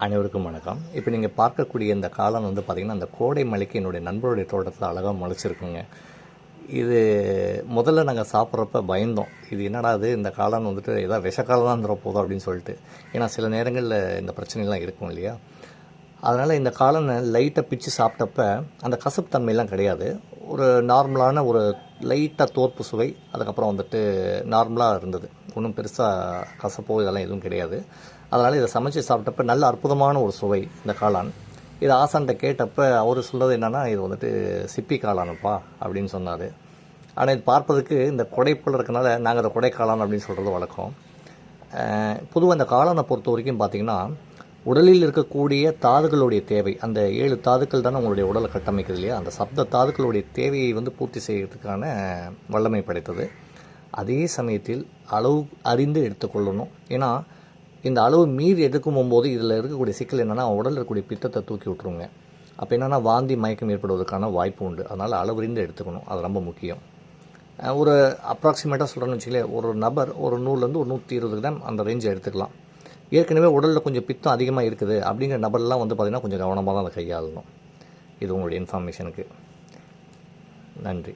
அனைவருக்கும் வணக்கம். இப்போ நீங்கள் பார்க்கக்கூடிய இந்த காளான் வந்து பார்த்திங்கன்னா, அந்த கோடை மழைக்கு என்னுடைய நண்பருடைய தோட்டத்தில் அழகாக முளைச்சிருக்குங்க. இது முதல்ல நாங்கள் சாப்பிட்றப்ப பயந்தோம். இது என்னடா இது, இந்த காளான் வந்துட்டு ஏதாவது விஷக்காலம் தான் தர போதும் அப்படின்னு சொல்லிட்டு. ஏன்னா சில நேரங்களில் இந்த பிரச்சனைலாம் இருக்கும் இல்லையா. அதனால் இந்த காளானை லைட்டாக பிச்சு சாப்பிட்டப்ப அந்த கசப்பு தன்மையெல்லாம் கிடையாது. ஒரு நார்மலான ஒரு லைட்டாக தோற்பு சுவை, அதுக்கப்புறம் வந்துட்டு நார்மலாக இருந்தது. ஒன்றும் பெருசாக கசப்போ இதெல்லாம் எதுவும் கிடையாது. அதனால் இதை சமைச்சு சாப்பிட்டப்ப நல்ல அற்புதமான ஒரு சுவை இந்த காளான். இதை ஆசான்கிட்ட கேட்டப்போ அவர் சொல்கிறது என்னென்னா, இது வந்துட்டு சிப்பி காளானுப்பா அப்படின்னு சொன்னார். ஆனால் இது பார்ப்பதுக்கு இந்த கொடை போல் இருக்கனால நாங்கள் அதை கொடை காளான் அப்படின்னு சொல்கிறது வழக்கம். பொதுவாக இந்த காளானை பொறுத்த வரைக்கும் பார்த்திங்கன்னா, உடலில் இருக்கக்கூடிய தாதுகளுடைய தேவை, அந்த 7 தாதுக்கள் தானே உங்களுடைய உடலை கட்டமைக்குது இல்லையா, அந்த சப்த தாதுக்களுடைய தேவையை வந்து பூர்த்தி செய்கிறதுக்கான வல்லமை படைத்தது. அதே சமயத்தில் அளவு அறிந்து எடுத்துக்கொள்ளணும். ஏன்னா இந்த அளவு மீறி எடுக்கும் போகும்போது இதில் இருக்கக்கூடிய சிக்கல் என்னென்னா, உடலில் இருக்கக்கூடிய பித்தத்தை தூக்கி விட்ருங்க. அப்போ என்னென்னா வாந்தி மயக்கம் ஏற்படுவதற்கான வாய்ப்பு உண்டு. அதனால் அளவறிந்து எடுத்துக்கணும், அது ரொம்ப முக்கியம். ஒரு அப்ராக்சிமேட்டாக சொல்கிறேன்னு வச்சுக்கலேன், ஒரு நபர் ஒரு 100லேருந்து ஒரு 120 கிராம் அந்த ரேஞ்சை எடுத்துக்கலாம். ஏற்கனவே உடலில் கொஞ்சம் பித்தம் அதிகமாக இருக்குது அப்படிங்கிற நபர்லாம் வந்து பார்த்திங்கன்னா கொஞ்சம் கவனமாக தான் அதை கையாளணும். இது உங்களுடைய இன்ஃபர்மேஷனுக்கு. நன்றி.